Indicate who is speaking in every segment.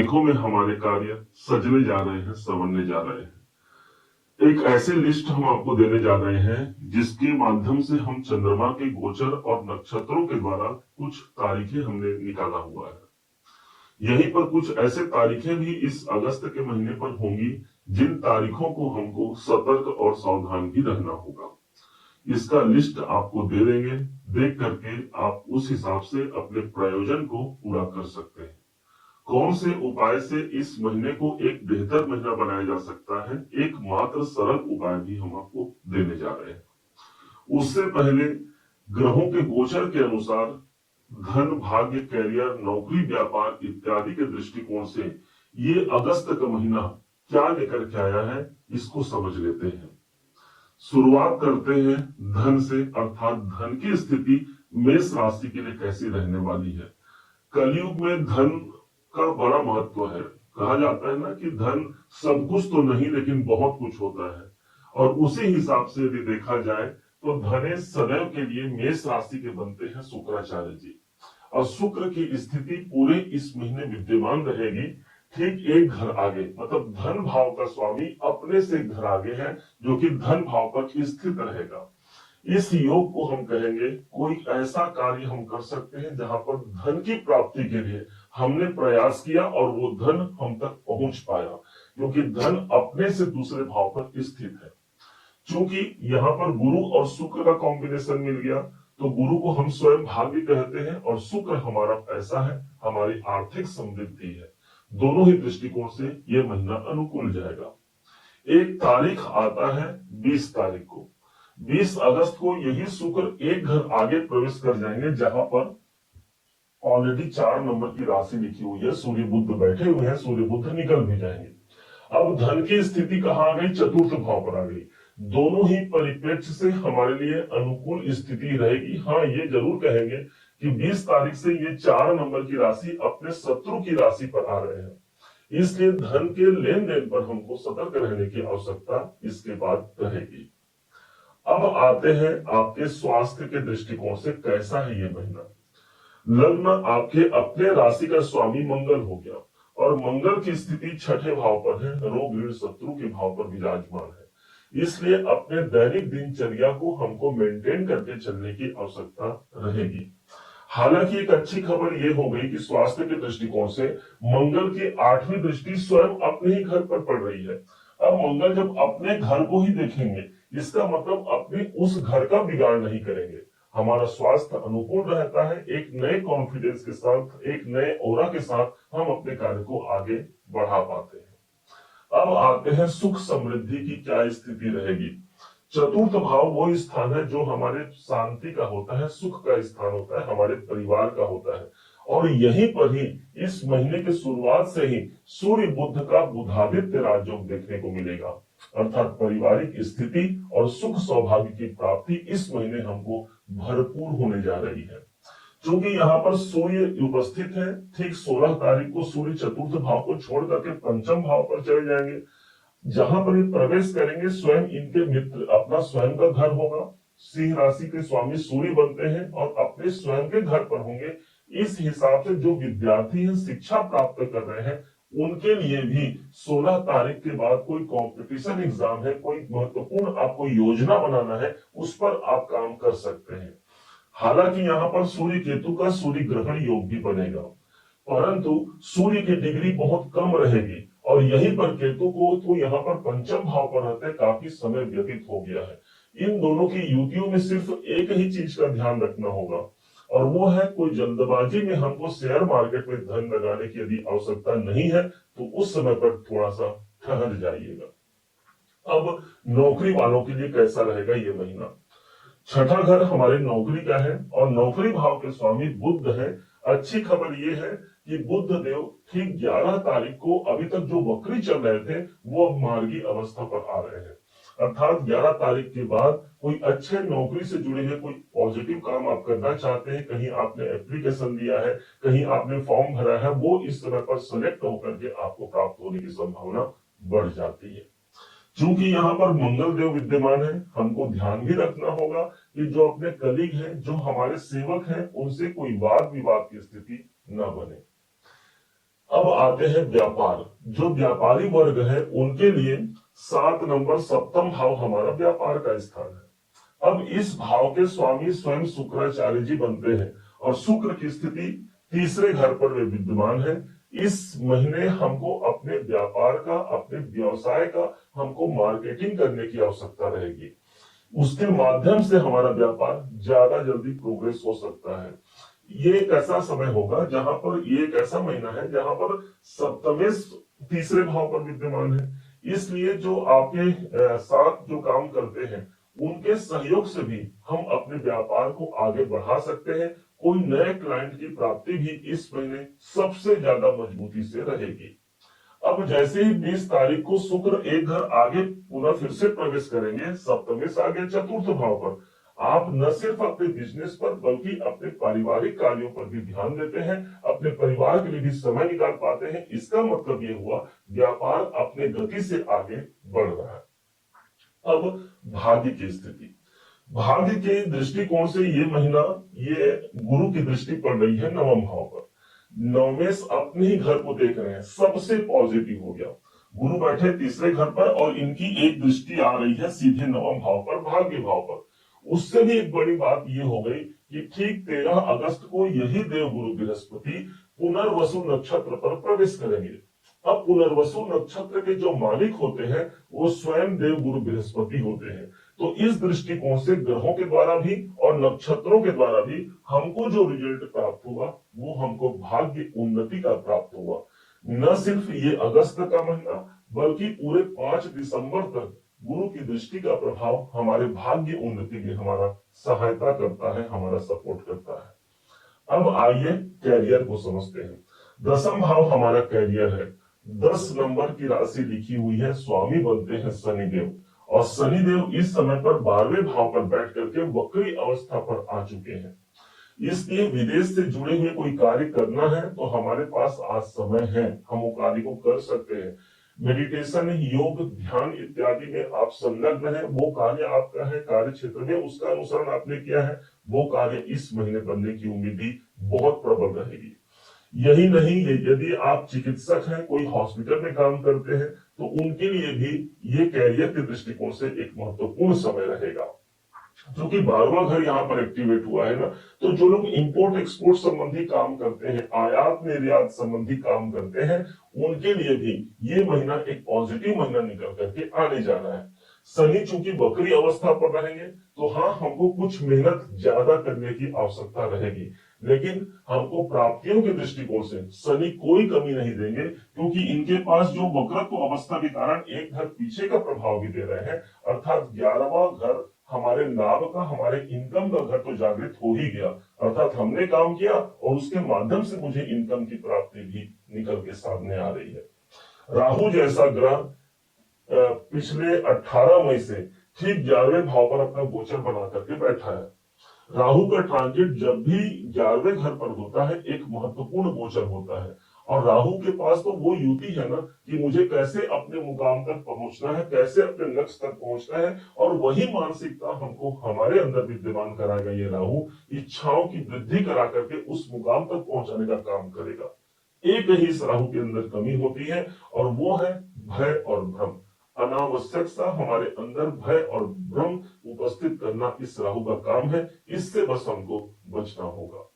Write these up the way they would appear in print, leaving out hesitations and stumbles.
Speaker 1: तारीखों में हमारे कार्य सजने जा रहे हैं, संवरने जा रहे हैं। एक ऐसे लिस्ट हम आपको देने जा रहे हैं जिसके माध्यम से हम चंद्रमा के गोचर और नक्षत्रों के द्वारा कुछ तारीखें हमने निकाला हुआ है। यहीं पर कुछ ऐसे तारीखें भी इस अगस्त के महीने पर होंगी जिन तारीखों को हमको सतर्क और सावधान भी रहना होगा। इसका लिस्ट आपको दे देंगे, देख करके आप उस हिसाब से अपने प्रयोजन को पूरा कर सकते हैं। कौन से उपाय से इस महीने को एक बेहतर महीना बनाया जा सकता है, एक मात्र सरल उपाय भी हम आपको देने जा रहे हैं। उससे पहले ग्रहों के गोचर के अनुसार धन, भाग्य, कैरियर, नौकरी, व्यापार इत्यादि के दृष्टिकोण से ये अगस्त का महीना क्या लेकर के आया है, इसको समझ लेते हैं। शुरुआत करते हैं धन से, अर्थात धन की स्थिति मेष राशि के लिए कैसी रहने वाली है। कलयुग में धन का बड़ा महत्व है। कहा जाता है ना कि धन सब कुछ तो नहीं लेकिन बहुत कुछ होता है, और उसी हिसाब से यदि देखा जाए तो धनेश सदैव के लिए मेष राशि के बनते हैं शुक्राचार्य जी, और शुक्र की स्थिति पूरे इस महीने विद्यमान रहेगी। ठीक एक घर आगे, मतलब धन भाव का स्वामी अपने से एक घर आगे है जो कि धन भाव पर स्थित रहेगा। इस योग को हम कहेंगे कोई ऐसा कार्य हम कर सकते हैं जहां पर धन की प्राप्ति के लिए हमने प्रयास किया और वो धन हम तक पहुंच पाया, क्योंकि धन अपने से दूसरे भाव पर स्थित है। चूंकि यहाँ पर गुरु और शुक्र का कॉम्बिनेशन मिल गया, तो गुरु को हम स्वयं भाग्य कहते हैं और शुक्र हमारा पैसा है, हमारी आर्थिक समृद्धि है। दोनों ही दृष्टिकोण से यह महीना अनुकूल जाएगा। एक तारीख आता है 20 तारीख को, 20 अगस्त को यही शुक्र एक घर आगे प्रवेश कर जाएंगे, जहां पर ऑलरेडी 4 नंबर की राशि लिखी हुई है। सूर्य बुध बैठे हुए हैं, सूर्य बुध निकल भी जाएंगे। अब धन की स्थिति कहां आ गई? चतुर्थ भाव पर आ गई। दोनों ही परिप्रेक्ष्य से हमारे लिए अनुकूल स्थिति रहेगी। हाँ, ये जरूर कहेंगे कि 20 तारीख से ये 4 नंबर की राशि अपने शत्रु की राशि पर आ रहे हैं, इसलिए धन के लेन देन पर हमको सतर्क रहने की आवश्यकता इसके बाद रहेगी। अब आते हैं आपके स्वास्थ्य के दृष्टिकोण से कैसा है ये महीना। लग्न आपके अपने राशि का स्वामी मंगल हो गया, और मंगल की स्थिति छठे भाव पर है, रोग ऋण शत्रु के भाव पर विराजमान है। इसलिए अपने दैनिक दिनचर्या को हमको मेंटेन करके चलने की आवश्यकता रहेगी। हालांकि एक अच्छी खबर यह हो गई कि स्वास्थ्य के दृष्टिकोण से मंगल की 8वीं दृष्टि स्वयं अपने ही घर पर पड़ रही है। अब मंगल जब अपने घर को ही देखेंगे, इसका मतलब अपने उस घर का बिगाड़ नहीं करेंगे। हमारा स्वास्थ्य अनुकूल रहता है। एक नए कॉन्फिडेंस के साथ, एक नए ऑरा के साथ हम अपने कार्य को आगे बढ़ा पाते हैं। अब आते हैं सुख समृद्धि की क्या स्थिति रहेगी। चतुर्थ भाव वो स्थान है जो हमारे शांति का होता है, सुख का स्थान होता है, हमारे परिवार का होता है, और यहीं पर ही इस महीने की शुरुआत से ही सूर्य बुध का बुधादित्य राजयोग देखने को मिलेगा, अर्थात पारिवारिक स्थिति और सुख सौभाग्य की प्राप्ति इस महीने हमको भरपूर होने जा रही है। क्योंकि यहाँ पर सूर्य उपस्थित है, ठीक 16 तारीख को सूर्य चतुर्थ भाव को छोड़ करके पंचम भाव पर चले जाएंगे, जहां पर ये प्रवेश करेंगे स्वयं इनके मित्र, अपना स्वयं का घर होगा। सिंह राशि के स्वामी सूर्य बनते हैं और अपने स्वयं के घर पर होंगे। इस हिसाब से जो विद्यार्थी हैं, शिक्षा प्राप्त कर रहे हैं, उनके लिए भी 16 तारीख के बाद कोई कंपटीशन एग्जाम है, कोई महत्वपूर्ण आपको योजना बनाना है, उस पर आप काम कर सकते हैं। हालांकि यहाँ पर सूर्य केतु का सूर्य ग्रहण योग भी बनेगा, परंतु सूर्य की डिग्री बहुत कम रहेगी, और यहीं पर केतु को तो यहाँ पर पंचम भाव पर रहते काफी समय व्यतीत हो गया है। इन दोनों की युतियों में सिर्फ एक ही चीज का ध्यान रखना होगा, और वो है कोई जल्दबाजी में हमको शेयर मार्केट में धन लगाने की यदि आवश्यकता नहीं है तो उस समय पर थोड़ा सा ठहर जाइएगा। अब नौकरी वालों के लिए कैसा रहेगा ये महीना। छठा घर हमारे नौकरी का है और नौकरी भाव के स्वामी बुध है। अच्छी खबर यह है कि बुध देव ठीक 11 तारीख को, अभी तक जो वक्री चल रहे थे वो अब मार्गी अवस्था पर आ रहे हैं, अर्थात 11 तारीख के बाद कोई अच्छे नौकरी से जुड़े हुए कोई पॉजिटिव काम आप करना चाहते हैं, कहीं आपने एप्लीकेशन दिया है, कहीं आपने फॉर्म भरा है, वो इस समय पर सेलेक्ट होकर के आपको प्राप्त होने की संभावना बढ़ जाती है। चूंकि यहाँ पर मंगल देव विद्यमान है, हमको ध्यान भी रखना होगा कि जो अपने कलीग हैं, जो हमारे सेवक हैं, उनसे कोई वाद विवाद की स्थिति न बने। अब आते हैं व्यापार। जो व्यापारी वर्ग है उनके लिए 7 नंबर सप्तम भाव हमारा व्यापार का स्थान है। अब इस भाव के स्वामी स्वयं शुक्राचार्य जी बनते हैं और शुक्र की स्थिति तीसरे घर पर वे विद्यमान है। इस महीने हमको अपने व्यापार का, अपने व्यवसाय का हमको मार्केटिंग करने की आवश्यकता रहेगी। उसके माध्यम से हमारा व्यापार ज्यादा जल्दी प्रोग्रेस हो सकता है। ये एक ऐसा समय होगा जहां पर, ये एक ऐसा महीना है जहां पर सप्तमेश तीसरे भाव पर विद्यमान है। इसलिए जो आपके साथ जो काम करते हैं उनके सहयोग से भी हम अपने व्यापार को आगे बढ़ा सकते हैं। कोई नए क्लाइंट की प्राप्ति भी इस महीने सबसे ज्यादा मजबूती से रहेगी। अब जैसे ही 20 तारीख को शुक्र एक घर आगे पुनः फिर से प्रवेश करेंगे, सप्तमी से आगे चतुर्थ भाव पर, आप न सिर्फ अपने बिजनेस पर बल्कि अपने पारिवारिक कार्यों पर भी ध्यान देते हैं, अपने परिवार के लिए भी समय निकाल पाते हैं। इसका मतलब ये हुआ व्यापार अपने गति से आगे बढ़ रहा है। अब भाग्य की स्थिति, भाग्य के दृष्टिकोण से ये महीना, ये गुरु की दृष्टि पड़ रही है नवम भाव पर। नवमेश अपने ही घर को देख रहे हैं, सबसे पॉजिटिव हो गया। गुरु बैठे तीसरे घर पर और इनकी एक दृष्टि आ रही है सीधे नवम भाव पर, भाग्य भाव पर। उससे भी एक बड़ी बात ये हो गई कि ठीक 13 अगस्त को यही देवगुरु बृहस्पति पुनर्वसु नक्षत्र पर प्रवेश करेंगे। अब पुनर्वसु नक्षत्र के जो मालिक होते हैं वो स्वयं देवगुरु बृहस्पति होते हैं। तो इस दृष्टिकोण से ग्रहों के द्वारा भी और नक्षत्रों के द्वारा भी हमको जो रिजल्ट प्राप्त हुआ वो हमको भाग्य उन्नति का प्राप्त हुआ। न सिर्फ ये अगस्त का महीना बल्कि पूरे 5 दिसंबर तक गुरु की दृष्टि का प्रभाव हमारे भाग्य उन्नति में हमारा सहायता करता है, हमारा सपोर्ट करता है। अब आइए कैरियर को समझते हैं। 10वां भाव हमारा कैरियर है। 10 नंबर की राशि लिखी हुई है, स्वामी बनते हैं शनिदेव, और शनिदेव इस समय पर 12वें भाव पर बैठ करके वक्री अवस्था पर आ चुके हैं। इसलिए विदेश से जुड़े हुए कोई कार्य करना है तो हमारे पास आज समय है, हम वो कार्य को कर सकते हैं। मेडिटेशन, योग, ध्यान इत्यादि में आप संलग्न है, वो कार्य आपका है, कार्य क्षेत्र में उसका अनुसरण आपने किया है, वो कार्य इस महीने बनने की उम्मीद भी बहुत प्रबल रहेगी। यही नहीं, यदि आप चिकित्सक हैं, कोई हॉस्पिटल में काम करते हैं तो उनके लिए भी ये कैरियर के दृष्टिकोण से एक महत्वपूर्ण समय रहेगा। क्योंकि 12वां घर यहाँ पर एक्टिवेट हुआ है ना, तो जो लोग इंपोर्ट एक्सपोर्ट संबंधी काम करते हैं, आयात निर्यात संबंधी काम करते हैं, उनके लिए भी ये महीना एक पॉजिटिव महीना निकल करके आने जा रहा है। शनि चूंकि वक्री अवस्था पर रहेंगे तो हाँ, हमको कुछ मेहनत ज्यादा करने की आवश्यकता रहेगी, लेकिन हमको प्राप्तियों के दृष्टिकोण से शनि कोई कमी नहीं देंगे, क्योंकि इनके पास जो वक्रत्व अवस्था के कारण एक घर पीछे का प्रभाव भी दे रहे हैं। अर्थात 11वां घर हमारे लाभ का, हमारे इनकम का घर तो जागृत हो ही गया, अर्थात हमने काम किया और उसके माध्यम से मुझे इनकम की प्राप्ति भी निकल के सामने आ रही है। राहु जैसा ग्रह पिछले 18 मई से ठीक 11वें भाव पर अपना गोचर बना करके बैठा है। राहु का ट्रांजिट जब भी 11वें घर पर होता है एक महत्वपूर्ण गोचर होता है, और राहु के पास तो वो युति है ना कि मुझे कैसे अपने मुकाम तक पहुंचना है, कैसे अपने लक्ष्य तक पहुंचना है, और वही मानसिकता हमको हमारे अंदर विद्यमान कराएगा। ये राहु इच्छाओं की वृद्धि करा करके उस मुकाम तक पहुंचाने का काम करेगा। एक ही इस राहु के अंदर कमी होती है और वो है भय और भ्रम। अनावश्यक सा हमारे अंदर भय और भ्रम उपस्थित करना इस राहु का काम है, इससे बस हमको बचना होगा।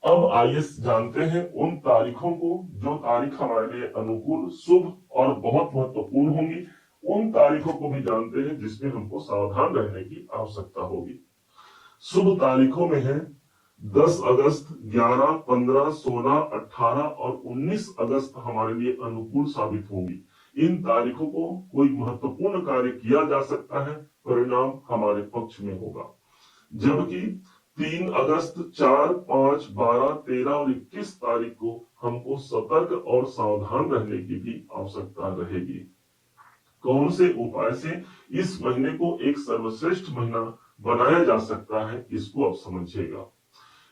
Speaker 1: अब आइए जानते हैं उन तारीखों को जो तारीख हमारे लिए अनुकूल, शुभ और बहुत महत्वपूर्ण होंगी। उन तारीखों को भी जानते हैं जिसमें हमको सावधान रहने की आवश्यकता होगी। शुभ तारीखों में है 10 अगस्त, 11, 15, 16, 18 और 19 अगस्त हमारे लिए अनुकूल साबित होंगी। इन तारीखों को कोई महत्वपूर्ण कार्य किया जा सकता है, परिणाम हमारे पक्ष में होगा। जबकि 3 अगस्त, 4, 5, 12, 13 और 21 तारीख को हमको सतर्क और सावधान रहने की भी आवश्यकता रहेगी। कौन से उपाय से इस महीने को एक सर्वश्रेष्ठ महीना बनाया जा सकता है, इसको आप समझिएगा।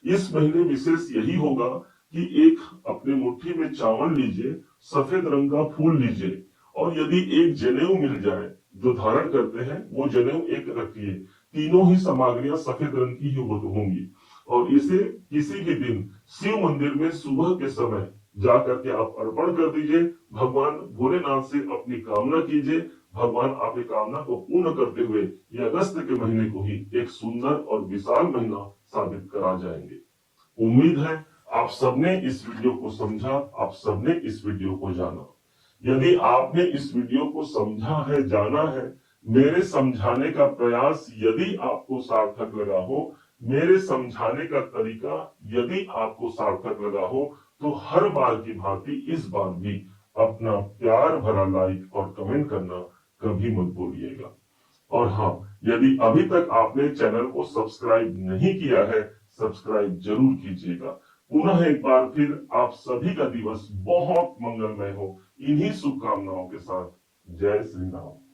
Speaker 1: इस महीने विशेष यही होगा कि एक अपने मुट्ठी में चावल लीजिए, सफेद रंग का फूल लीजिए, और यदि एक जनेऊ मिल जाए जो धारण करते हैं वो जनेऊ एक रखिए। तीनों ही सामग्रियां सफेद रंग की ही होंगी, और इसे किसी भी दिन शिव मंदिर में सुबह के समय जा करके आप अर्पण कर दीजिए। भगवान भोलेनाथ से अपनी कामना कीजिए। भगवान आपकी कामना को पूर्ण करते हुए ये अगस्त के महीने को ही एक सुंदर और विशाल महीना साबित करा जाएंगे। उम्मीद है आप सबने इस वीडियो को समझा, आप सबने इस वीडियो को जाना। यदि आपने इस वीडियो को समझा है, जाना है, मेरे समझाने का प्रयास यदि आपको सार्थक लगा हो, मेरे समझाने का तरीका यदि आपको सार्थक लगा हो, तो हर बार की भांति इस बार भी अपना प्यार भरा लाइक और कमेंट करना कभी मत भूलिएगा। और हाँ, यदि अभी तक आपने चैनल को सब्सक्राइब नहीं किया है, सब्सक्राइब जरूर कीजिएगा। पुनः एक बार फिर आप सभी का दिवस बहुत मंगलमय हो, इन्हीं शुभकामनाओं के साथ। जय श्री राम।